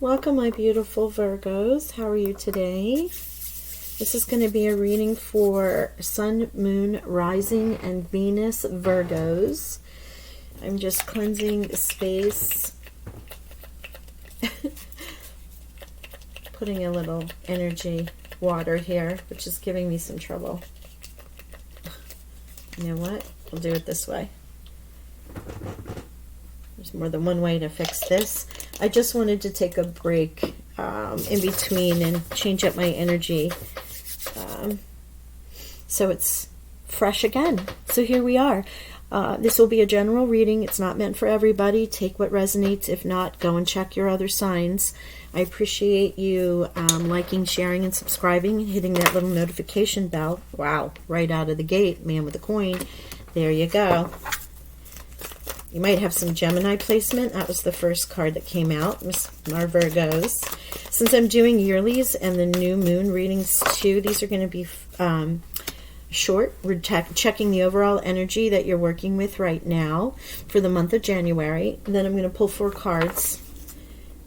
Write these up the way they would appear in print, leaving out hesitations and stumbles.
Welcome, my beautiful Virgos. How are you today? This is going to be a reading for Sun, Moon, Rising, and Venus Virgos. I'm just cleansing the space. Putting a little energy water here, which is giving me some trouble. You know what? We'll do it this way. There's more than one way to fix this. I just wanted to take a break in between and change up my energy so it's fresh again. So here we are. This will be a general reading. It's not meant for everybody. Take what resonates. If not, go and check your other signs. I appreciate you liking, sharing, and subscribing and hitting that little notification bell. Wow, right out of the gate, man with a coin. There you go. You might have some Gemini placement. That was the first card that came out. It was our Virgos. Since I'm doing yearlies and the new moon readings too, these are going to be short. We're checking the overall energy that you're working with right now for the month of January. And then I'm going to pull 4 cards.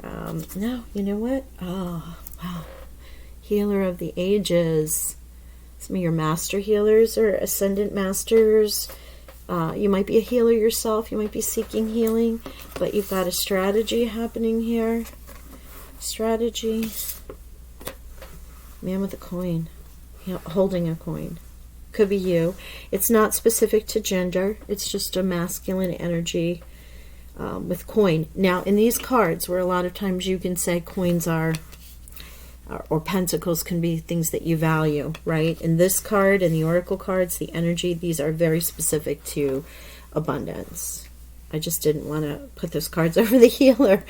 No, you know what? Oh, wow. Healer of the Ages. Some of your master healers or ascendant masters. You might be a healer yourself. You might be seeking healing, but you've got a strategy happening here. Strategy. Man with a coin. Holding a coin. Could be you. It's not specific to gender. It's just a masculine energy with coin. Now, in these cards, where a lot of times you can say coins are, or pentacles can be things that you value, right? In this card and the oracle cards, the energy, these are very specific to abundance. I just didn't want to put those cards over the healer.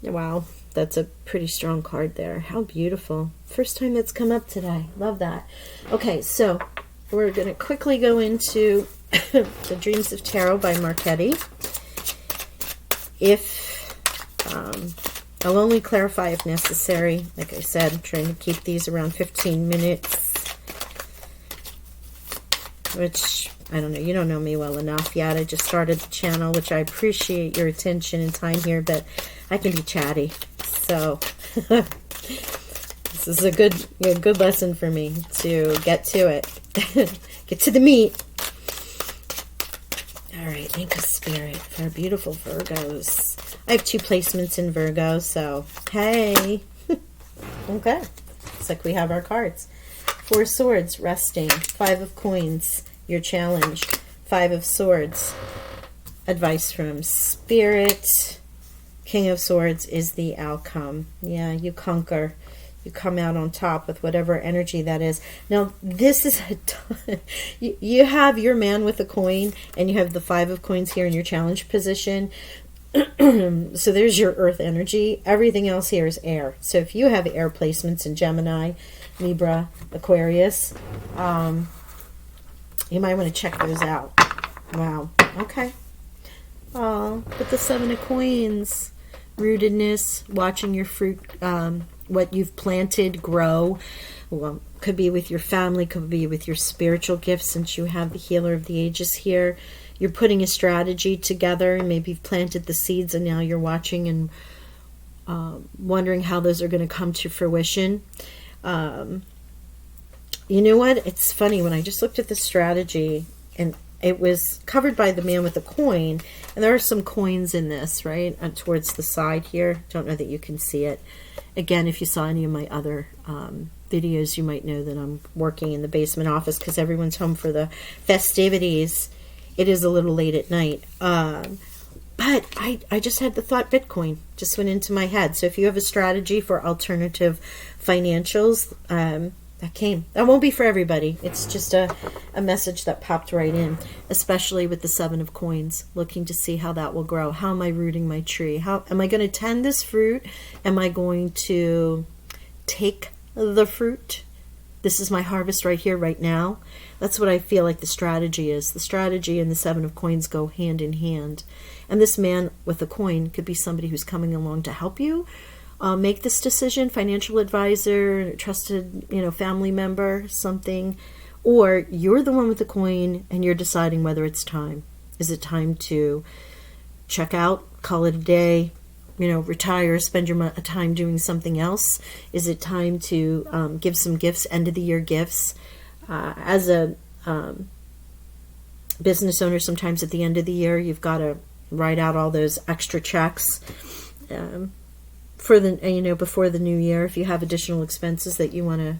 Wow, that's a pretty strong card there. How beautiful. First time that's come up today. Love that. Okay, so we're going to quickly go into the Dreams of Tarot by Marchetti. I'll only clarify if necessary. Like I said, I'm trying to keep these around 15 minutes. Which, I don't know, you don't know me well enough yet. I just started the channel, which I appreciate your attention and time here, but I can be chatty. So, this is a good lesson for me to get to it. Get to the meat. All right, thank you, Spirit, for our beautiful Virgos. I have 2 placements in Virgo, so hey. Okay, it's like we have our cards. 4 swords, resting. 5 of coins, your challenge. 5 of swords, advice from Spirit. King of swords is the outcome. Yeah, you conquer. You come out on top with whatever energy that is. Now, this is you have your man with a coin, and you have the 5 of coins here in your challenge position. So there's your earth energy. Everything else here is air. So if you have air placements in Gemini, Libra, Aquarius, you might want to check those out. Wow. Okay. Oh, but the 7 of coins. Rootedness, watching your fruit, what you've planted grow. Well, could be with your family, could be with your spiritual gifts, since you have the Healer of the Ages here. You're putting a strategy together, and maybe you've planted the seeds, and now you're watching and wondering how those are going to come to fruition. You know what? It's funny, when I just looked at the strategy, and it was covered by the man with the coin, and there are some coins in this, right, towards the side here. Don't know that you can see it. Again, if you saw any of my other videos, you might know that I'm working in the basement office because everyone's home for the festivities. It is a little late at night. But I just had the thought Bitcoin. Just went into my head. So if you have a strategy for alternative financials, that came. That won't be for everybody. It's just a message that popped right in, especially with the 7 of coins, looking to see how that will grow. How am I rooting my tree? How am I going to tend this fruit? Am I going to take the fruit? This is my harvest right here, right now. That's what I feel like the strategy is. The strategy and the 7 of coins go hand in hand. And this man with a coin could be somebody who's coming along to help you make this decision, financial advisor, trusted, family member, something. Or you're the one with the coin and you're deciding whether it's time. Is it time to check out, call it a day, retire, spend your time doing something else? Is it time to give some gifts, end of the year gifts? As a business owner, sometimes at the end of the year, you've got to write out all those extra checks for the before the new year. If you have additional expenses that you want to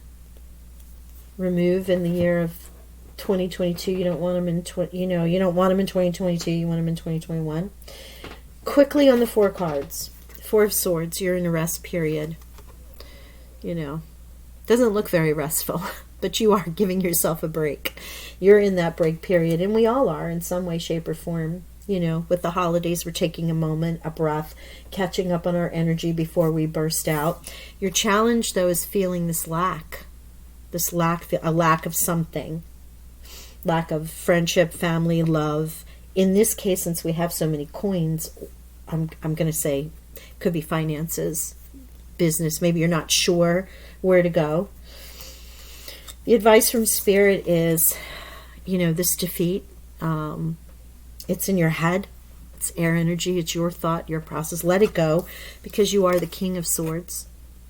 remove in the year of 2022, you don't want them in you don't want them in 2022. You want them in 2021. Quickly on the 4 cards, 4 of Swords. You're in a rest period. Doesn't look very restful, but you are giving yourself a break. You're in that break period, and we all are in some way, shape, or form. With the holidays, we're taking a moment, a breath, catching up on our energy before we burst out. Your challenge, though, is feeling a lack of something. Lack of friendship, family, love. In this case, since we have so many coins, I'm going to say could be finances, business. Maybe you're not sure where to go. The advice from Spirit is, this defeat, it's in your head. It's air energy. It's your thought, your process. Let it go, because you are the King of Swords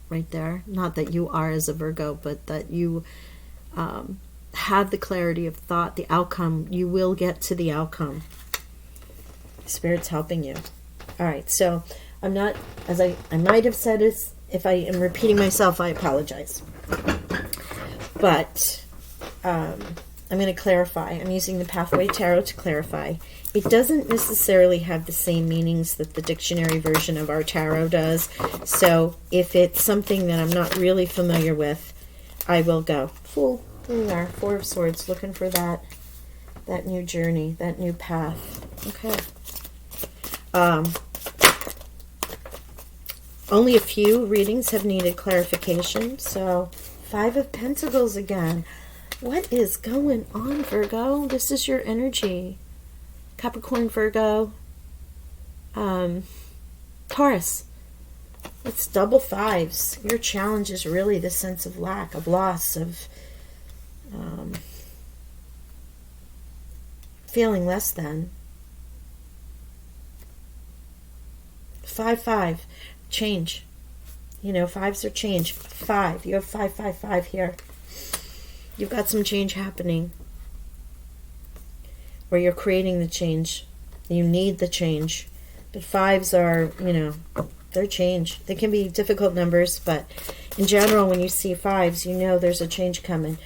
right there. Not that you are as a Virgo, but that you have the clarity of thought, the outcome. You will get to the outcome. Spirit's helping you. All right, so I'm not, as I might have said, if I am repeating myself, I apologize. But I'm going to clarify. I'm using the Pathway Tarot to clarify. It doesn't necessarily have the same meanings that the dictionary version of our tarot does. So if it's something that I'm not really familiar with, I will go. Fool. There we are. 4 of Swords. Looking for that new journey, that new path. Okay. Only a few readings have needed clarification. So 5 of Pentacles again. What is going on, Virgo? This is your energy. Capricorn, Virgo, Taurus. It's double 5s. Your challenge is really the sense of lack, of loss, of feeling less than. 5-5. Change. 5s are change. 5. You have 5-5-5 here. You've got some change happening. Where you're creating the change. You need the change. But 5s are, they're change. They can be difficult numbers, but in general, when you see 5s, there's a change coming.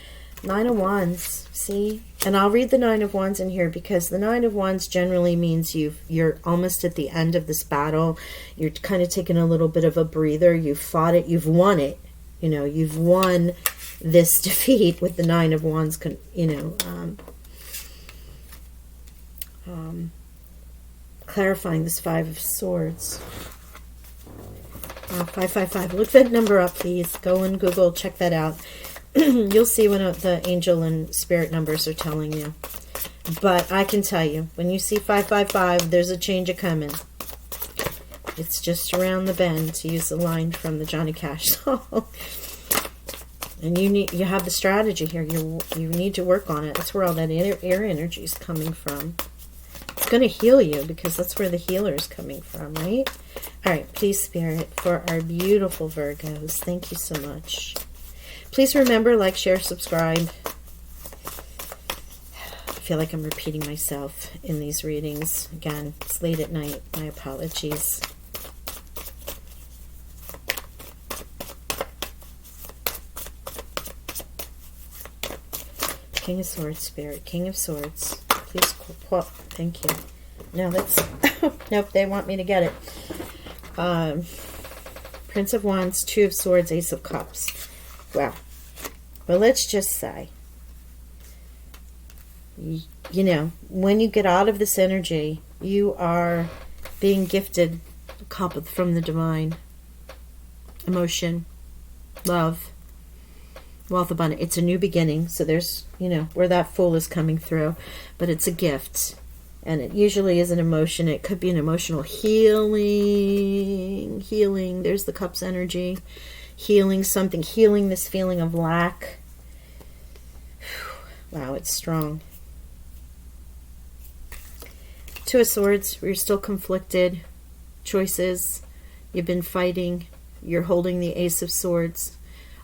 9 of Wands, see? And I'll read the 9 of Wands in here, because the 9 of Wands generally means you're almost at the end of this battle. You're kind of taking a little bit of a breather. You've fought it. You've won it. You've won this defeat with the 9 of Wands, clarifying this 5 of Swords. 555. Look that number up, please. Go and Google, check that out. You'll see when the angel and spirit numbers are telling you. But I can tell you, when you see 555, there's a change a-coming. It's just around the bend, to use the line from the Johnny Cash song. And you have the strategy here. You need to work on it. That's where all that air energy is coming from. It's going to heal you, because that's where the healer is coming from, right? All right, please, Spirit, for our beautiful Virgos. Thank you so much. Please remember, like, share, subscribe. I feel like I'm repeating myself in these readings. Again, it's late at night. My apologies. King of Swords, Spirit. King of Swords. Please quote. Thank you. No, that's... nope, they want me to get it. Prince of Wands, 2 of Swords, Ace of Cups. Wow. But let's just say, when you get out of this energy, you are being gifted a cup from the divine. Emotion, love, wealth, abundance. It's a new beginning. So there's, where that Fool is coming through. But it's a gift. And it usually is an emotion. It could be an emotional healing. There's the Cups energy. Healing something. Healing this feeling of lack. Wow, it's strong. 2 of Swords, where you're still conflicted. Choices. You've been fighting. You're holding the Ace of Swords.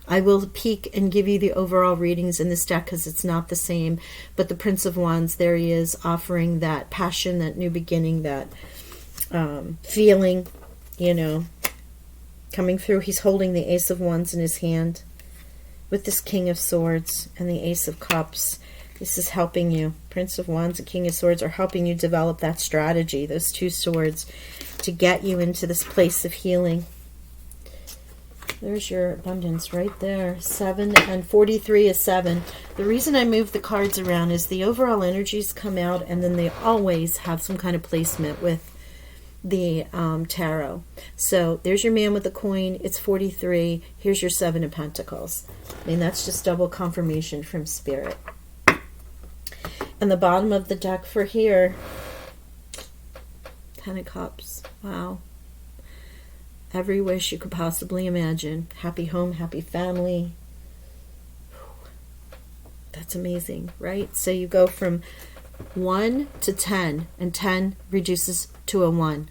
I will peek and give you the overall readings in this deck because it's not the same. But the Prince of Wands, there he is, offering that passion, that new beginning, that feeling, you know, coming through. He's holding the Ace of Wands in his hand with this King of Swords and the Ace of Cups. This is helping you. Prince of Wands and King of Swords are helping you develop that strategy, those two swords, to get you into this place of healing. There's your abundance right there. 7 and 43 is 7. The reason I move the cards around is the overall energies come out, and then they always have some kind of placement with the tarot. So there's your man with the coin. It's 43. Here's your 7 of Pentacles. I mean, that's just double confirmation from Spirit. And the bottom of the deck for here, 10 of Cups. Wow. Every wish you could possibly imagine. Happy home, happy family. That's amazing, right? So you go from 1 to 10, and 10 reduces to a 1.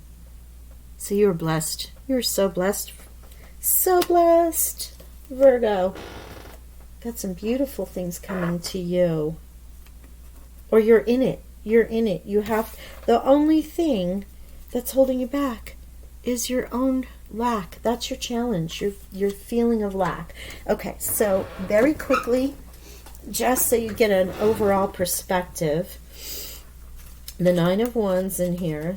So you are blessed. You are so blessed. So blessed, Virgo. Got some beautiful things coming to you. Or you're in it. You're in it. You have, the only thing that's holding you back is your own lack. That's your challenge, your feeling of lack. Okay, so very quickly, just so you get an overall perspective, the 9 of Wands in here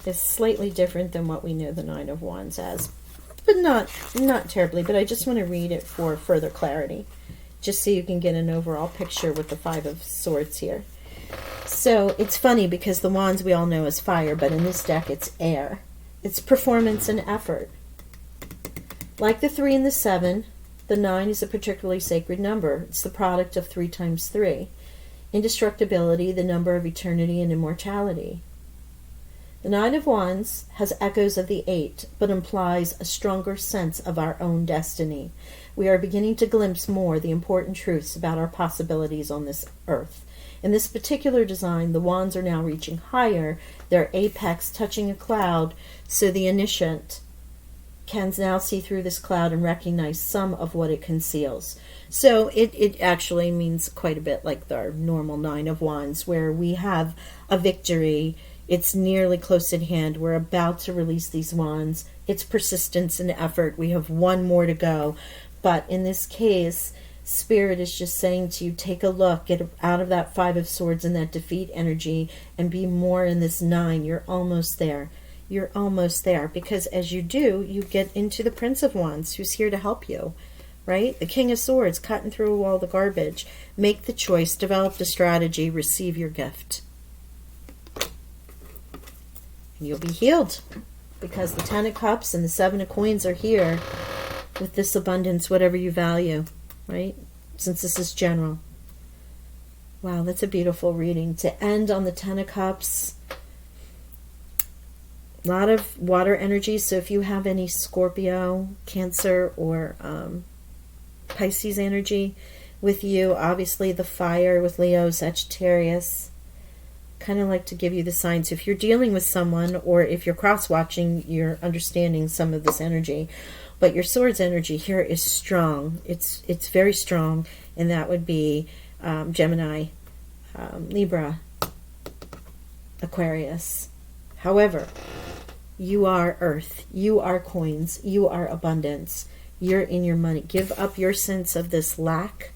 is slightly different than what we know the 9 of Wands as, but not terribly. But I just want to read it for further clarity, just so you can get an overall picture with the 5 of Swords here. So it's funny because the Wands we all know is fire, but in this deck it's air. It's performance and effort. Like the 3 and the 7, the 9 is a particularly sacred number. It's the product of 3 times 3. Indestructibility, the number of eternity and immortality. The 9 of Wands has echoes of the 8, but implies a stronger sense of our own destiny. We are beginning to glimpse more the important truths about our possibilities on this earth. In this particular design, the wands are now reaching higher, their apex touching a cloud, so the initiate can now see through this cloud and recognize some of what it conceals. So it actually means quite a bit like our normal 9 of Wands, where we have a victory. It's nearly close at hand. We're about to release these wands. It's persistence and effort. We have one more to go. But in this case, Spirit is just saying to you, take a look, get out of that 5 of Swords and that defeat energy and be more in this 9. You're almost there. You're almost there, because as you do, you get into the Prince of Wands, who's here to help you, right? The King of Swords, cutting through all the garbage. Make the choice, develop the strategy, receive your gift. And you'll be healed, because the 10 of Cups and the 7 of Coins are here with this abundance, whatever you value. Right? Since this is general. Wow, that's a beautiful reading. To end on the 10 of Cups. A lot of water energy. So if you have any Scorpio, Cancer, or Pisces energy with you, obviously the fire with Leo, Sagittarius, kind of like to give you the signs. If you're dealing with someone, or if you're cross-watching, you're understanding some of this energy. But your Swords energy here is strong. It's very strong, and that would be Gemini, Libra, Aquarius. However, you are Earth. You are coins. You are abundance. You're in your money. Give up your sense of this lack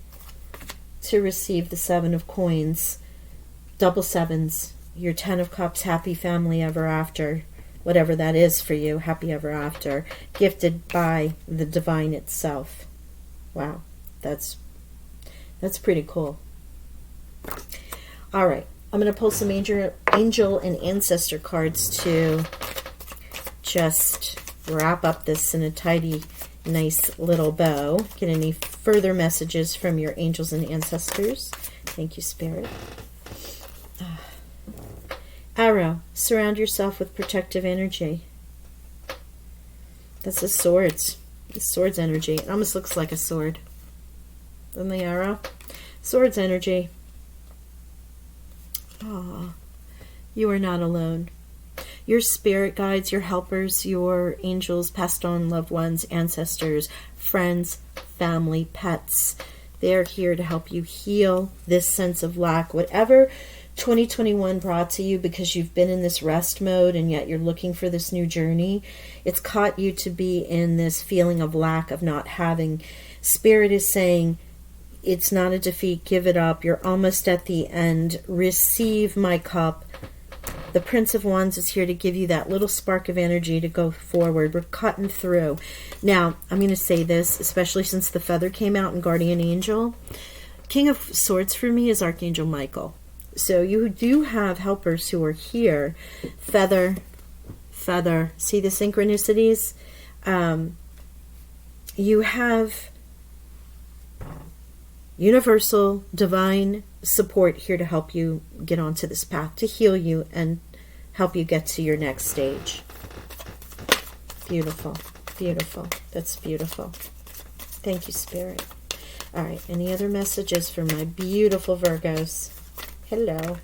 to receive the 7 of Coins, double 7s, your 10 of Cups, happy family ever after. Whatever that is for you, happy ever after, gifted by the divine itself. Wow, that's pretty cool. All right, I'm going to pull some angel and ancestor cards to just wrap up this in a tidy, nice little bow. Get any further messages from your angels and ancestors. Thank you, Spirit. Arrow, surround yourself with protective energy. That's the Swords. The Swords energy. It almost looks like a sword. Then the arrow. Swords energy. Ah, you are not alone. Your spirit guides, your helpers, your angels, passed on loved ones, ancestors, friends, family, pets. They're here to help you heal this sense of lack. Whatever 2021 brought to you because you've been in this rest mode and yet you're looking for this new journey, it's caught you to be in this feeling of lack, of not having. Spirit is saying, it's not a defeat, give it up, you're almost at the end, receive my cup. The Prince of Wands is here to give you that little spark of energy to go forward. We're cutting through. Now, I'm going to say this, especially since the feather came out in Guardian Angel. King of Swords for me is Archangel Michael. So you do have helpers who are here. Feather, feather. See the synchronicities? You have universal, divine support here to help you get onto this path, to heal you and help you get to your next stage. Beautiful, beautiful. That's beautiful. Thank you, Spirit. All right, any other messages for my beautiful Virgos? Hello.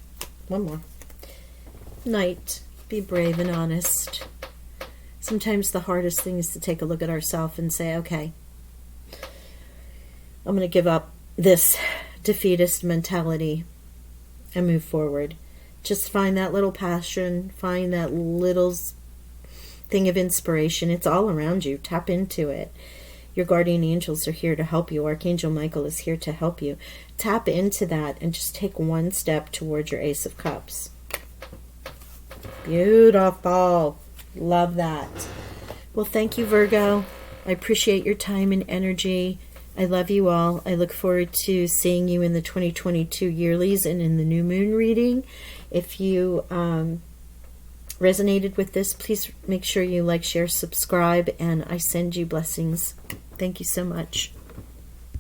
One more. Night. Be brave and honest. Sometimes the hardest thing is to take a look at ourselves and say, okay, I'm going to give up this defeatist mentality and move forward. Just find that little passion, find that little thing of inspiration. It's all around you. Tap into it. Your guardian angels are here to help you. Archangel Michael is here to help you. Tap into that and just take one step towards your Ace of Cups. Beautiful. Love that. Well, thank you, Virgo. I appreciate your time and energy. I love you all. I look forward to seeing you in the 2022 yearlies and in the new moon reading. If you resonated with this, please make sure you like, share, subscribe, and I send you blessings. Thank you so much.